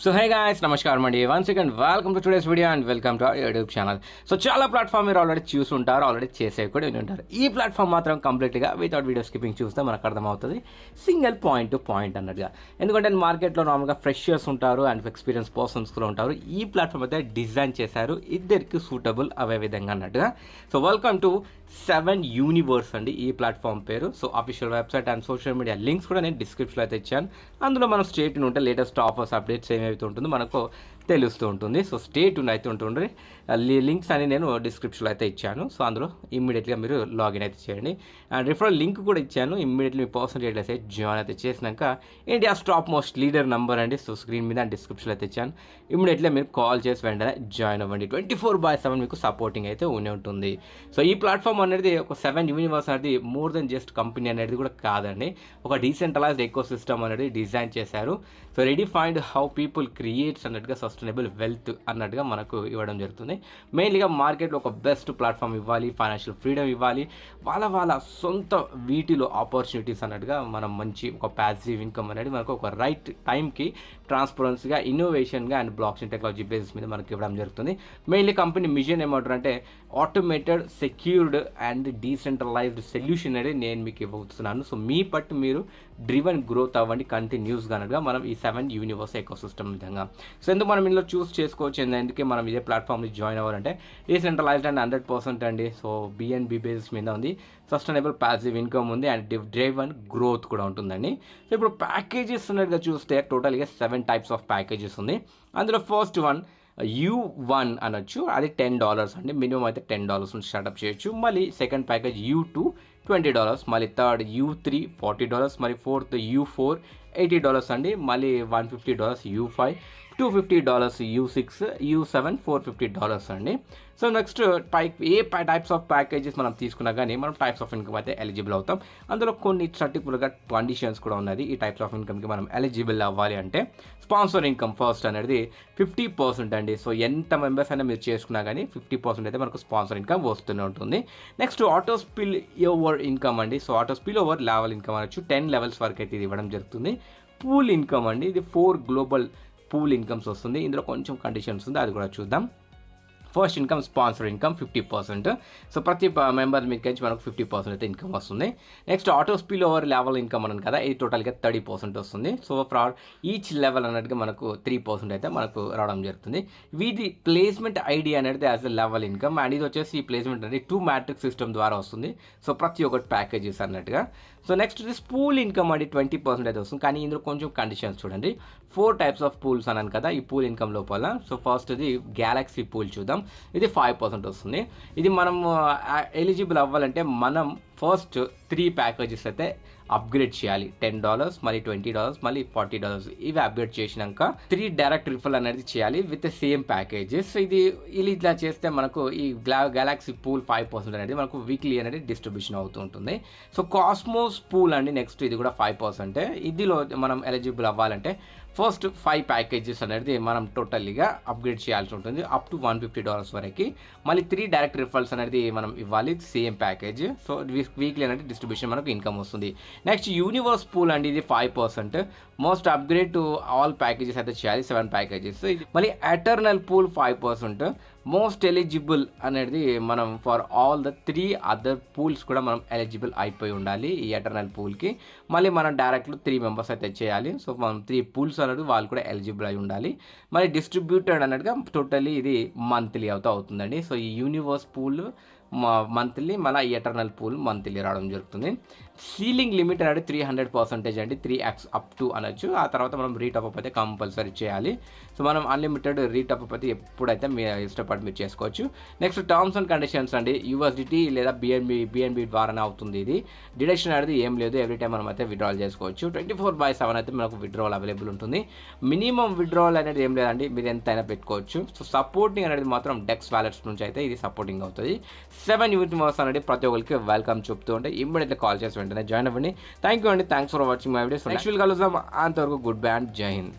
So hey guys నమస్కారం అండి. Once again welcome to today's video and welcome to our YouTube channel. So చాలా platform మీరు already చూసుంటారు, already చేసేవి కూడా వింటారు. ఈ ప్లాట్ఫామ్ మాత్రం కంప్లీట్గా వితౌట్ వీడియో స్కిప్పింగ్ చూస్తే మనకు అర్థమవుతుంది, సింగిల్ పాయింట్ టు పాయింట్ అన్నట్టుగా. ఎందుకంటే మార్కెట్లో నార్మల్గా ఫ్రెషర్స్ ఉంటారు అండ్ ఎక్స్పీరియన్స్ పర్సన్స్ కూడా ఉంటారు. ఈ ప్లాట్ఫామ్ అయితే డిజైన్ చేశారు ఇద్దరికి సూటబుల్ అవే విధంగా అన్నట్టుగా. సో వెల్కమ్ టు 7 యూనివర్స్ అండి ఈ ప్లాట్ఫామ్ పేరు. So official website and social media links కూడా నేను డిస్క్రిప్షన్లో అయితే ఇచ్చాను. అందులో మనం స్టేట్ ఉంటే లేటెస్ట్ ఆఫర్స్ అప్డేట్స్ ఏమైతే ఉంటుందో మనకు తెలుస్తూ ఉంటుంది. సో స్టేట్ అయితే ఉంటుండ్రి, లింక్స్ అని నేను డిస్క్రిప్షన్లో అయితే ఇచ్చాను. సో అందులో ఇమ్మీడియట్గా మీరు లాగిన్ అయితే చేయండి. అండ్ రిఫరల్ లింక్ కూడా ఇచ్చాను. ఇమ్మీడియట్లీ మీ పర్సంటేజ్ అయితే జాయిన్ అయితే చేసినాక India top most leader number అండి. సో స్క్రీన్ మీద డిస్క్రిప్షన్లో అయితే ఇచ్చాను. ఇమ్మీడియట్లీ మీరు కాల్ చేసి వెంటనే జాయిన్ అవ్వండి. 24/7 మీకు సపోర్టింగ్ అయితే ఉంటుంది. సో ఈ ప్లాట్ఫామ్ అనేది ఒక 7 యూనివర్స్ అనేది మోర్ దెన్ జస్ట్ కంపెనీ అనేది కూడా కాదండి. ఒక డీసెంట్రలైజ్డ్ ఎకో సిస్టమ్ అనేది డిజైన్ చేశారు. సో రెడీఫైన్డ్ హౌ పీపుల్ క్రియేట్స్ అన్నట్టుగా సస్టైనబుల్ వెల్త్ అన్నట్టుగా మనకు ఇవ్వడం జరుగుతుంది. మెయిన్లీగా మార్కెట్లో ఒక బెస్ట్ ప్లాట్ఫామ్ ఇవ్వాలి, ఫైనాన్షియల్ ఫ్రీడమ్ ఇవ్వాలి, వాళ్ళ సొంత వీటిలో ఆపర్చునిటీస్ అన్నట్టుగా మనం మంచి ఒక ప్యాసివ్ ఇన్కమ్ అనేది మనకు ఒక రైట్ టైంకి ట్రాన్స్పరెన్సీగా, ఇన్నోవేషన్గా and block chain technology basis మీద మనకి ఇవ్వడం జరుగుతుంది. మెయిన్లీ కంపెనీ మిషన్ ఏమంటారు అంటే automated, secured and decentralised solution అనేది నేను మీకు ఇవ్వబోతున్నాను. సో మీ పట్టు మీరు డ్రివెన్ గ్రోత్ అవ్వండి కంటిన్యూస్గా అన్నట్టుగా మనం ఈ 7 యూనివర్స్ ఎకో సిస్టమ్ విధంగా. సో ఎందుకు మనం ఇందులో చూస్ చేసుకోవచ్చు, ఎందుకే మనం ఇదే ప్లాట్ఫామ్ని జాయిన్ అవ్వాలంటే డీసెంట్రలైజ్డ్ అండ్ 100% అండి. సో బిఎన్బి బేసిస్ మీద ఉంది, సస్టైనబుల్ ప్యాసివ్ ఇన్కమ్ ఉంది అండ్ డ్రివెన్ గ్రోత్ కూడా ఉంటుందండి. సో ఇప్పుడు ప్యాకేజెస్ ఉన్నట్టుగా చూస్తే టోటల్గా 7 టైప్స్ ఆఫ్ ప్యాకేజెస్ ఉంది. అందులో ఫస్ట్ వన్ U1 అనొచ్చు, అది $10 అండి. మినిమం అయితే $10 నుంచి స్టార్ట్అప్ చేయొచ్చు. మళ్ళీ సెకండ్ ప్యాకేజ్ U2 $20, మళ్ళీ థర్డ్ U3 $40, మరి ఫోర్త్ U4 $80 అండి. మళ్ళీ $150 U5, $250 U6, U7 $450 అండి. So next types of packages మనం తీసుకున్నా కానీ మనం టైప్స్ ఆఫ్ ఇన్కమ్ అయితే ఎలిజిబుల్ అవుతాం. అందులో కొన్ని సర్టిఫికెట్గా కండిషన్స్ కూడా ఉన్నది. ఈ టైప్స్ ఆఫ్ ఇన్కమ్కి మనం ఎలిజిబుల్ అవ్వాలి అంటే స్పాన్సర్ ఇన్కమ్ ఫస్ట్ అనేది 50% అండి. సో ఎంత మెంబర్స్ అయినా మీరు చేసుకున్నా కానీ 50% అయితే మనకు స్పాన్సర్ ఇన్కమ్ వస్తూనే ఉంటుంది. Next auto spill over income అండి. So auto spill over level income అనొచ్చు, 10 లెవెల్స్ వరకు అయితే ఇది ఇవ్వడం జరుగుతుంది. పూల్ ఇన్కమ్ అండి, ఇది 4 గ్లోబల్ పూల్ ఇన్కమ్స్ వస్తుంది. ఇందులో కొంచెం కండిషన్స్ ఉంది, అది కూడా చూద్దాం. First income sponsor income 50%. So ప్రతి మెంబర్ మీకు మనకు 50% అయితే ఇన్కమ్ వస్తుంది. Next auto spill over level income అన్నాను కదా, ఇది టోటల్గా 30% వస్తుంది. సో ఫర్ ఈచ్ లెవెల్ అన్నట్టుగా మనకు 3% అయితే మనకు రావడం జరుగుతుంది. వీటి ప్లేస్మెంట్ ఐడి అనేది as a level income and ఇది వచ్చేసి ఈ ప్లేస్మెంట్ అనేది 2 మ్యాట్రిక్స్ సిస్టమ్ ద్వారా వస్తుంది. సో ప్రతి ఒక్కటి ప్యాకేజెస్ అన్నట్టుగా. సో నెక్స్ట్ ఇది పూల్ ఇన్కమ్ అనేది 20% అయితే వస్తుంది. కానీ ఇందులో కొంచెం కండిషన్స్ చూడండి. 4 టైప్స్ ఆఫ్ పూల్స్ అన్నాను కదా ఈ పూల్ ఇన్కమ్ లోపల. సో ఫస్ట్ ఇది గ్యాలక్సీ పూల్ చూద్దాం, ఇది 5% వస్తుంది. ఇది మనం ఎలిజిబుల్ అవ్వాలంటే మనం ఫస్ట్ 3 ప్యాకేజెస్ అయితే అప్గ్రేడ్ చేయాలి. $10, మళ్ళీ $20, మళ్ళీ $40 ఇవి అప్గ్రేడ్ చేసినాక 3 డైరెక్ట్ రిఫల్ అనేది చేయాలి విత్ సేమ్ ప్యాకేజెస్. ఇది ఇట్లా చేస్తే మనకు ఈ గెలాక్సీ పూల్ 5% అనేది మనకు వీక్లీ అనేది డిస్ట్రిబ్యూషన్ అవుతూ ఉంటుంది. సో కాస్మోస్ పూల్ అండి నెక్స్ట్, ఇది కూడా 5%. ఇదిలో మనం ఎలిజిబుల్ అవ్వాలంటే ఫస్ట్ 5 ప్యాకేజెస్ అనేది మనం టోటల్గా అప్గ్రేడ్ చేయాల్సి ఉంటుంది అప్ టు $150 వరకు. మళ్ళీ 3 డైరెక్ట్ రిఫల్స్ అనేది మనం ఇవ్వాలి సేమ్ ప్యాకేజ్. సో వీక్లీ అనేది డిస్ట్రిబ్యూషన్ మనకు ఇన్కమ్ వస్తుంది. నెక్స్ట్ యూనివర్స్ పూల్ అండి, ఇది 5%. Most upgrade to all packages అయితే చేయాలి, 7 ప్యాకేజెస్. మళ్ళీ ఎటర్నల్ పూల్ 5%. మోస్ట్ ఎలిజిబుల్ అనేది మనం for all the 3 other pools కూడా మనం ఎలిజిబుల్ అయిపోయి ఉండాలి ఈ ఎటర్నల్ పూల్కి. మళ్ళీ మనం డైరెక్ట్లో 3 మెంబర్స్ అయితే చేయాలి. సో మనం 3 పూల్స్ అనేది వాళ్ళు కూడా ఎలిజిబుల్ అయి ఉండాలి. మళ్ళీ డిస్ట్రిబ్యూటెడ్ అన్నట్టుగా టోటలీ ఇది మంత్లీ అవుతుందండి. సో ఈ యూనివర్స్ పూల్ మంత్లీ, మళ్ళీ ఎటర్నల్ పూల్ మంత్లీ రావడం జరుగుతుంది. సీలింగ్ లిమిట్ అనేది 300% అండి, 3x అప్ టు అనొచ్చు. ఆ తర్వాత మనం రీటాప్ అయితే కంపల్సరీ చేయాలి. సో మనం అన్లిమిటెడ్ రీటాప్ అయితే ఎప్పుడైతే మీరు ఇష్టపడి మీరు చేసుకోవచ్చు. నెక్స్ట్ టర్మ్స్ అండ్ కండిషన్స్ అండి, USDT లేదా బిఎన్బి ద్వారానే అవుతుంది. ఇది డిడక్షన్ అనేది ఏం లేదు, ఎవ్రీ టైం మనం అయితే విత్డ్రాల్ చేసుకోవచ్చు. 24/7 అయితే మనకు విత్డ్రావల్ అవైలబుల్ ఉంటుంది. మినిమం విత్డ్రావల్ అనేది ఏం లేదండి, మీరు ఎంతైనా పెట్టుకోవచ్చు. సో సపోర్టింగ్ అనేది మాత్రం డెక్స్ వ్యాలెట్స్ నుంచి అయితే ఇది సపోర్టింగ్ అవుతుంది. 7 యూనివర్స్ అనేది ప్రతి ఒక్కరికి వెల్కమ్ చెప్తూ ఉంటే ఇమ్మీడియట్లీ కాల్ చేసి వెంటనే జాయిన్ అవ్వండి. థ్యాంక్ యూ అండి, thanks for watching my videos. Next వీల్ కలుద్దాం. అంతవరకు గుడ్ బై అండ్ జై హింద్.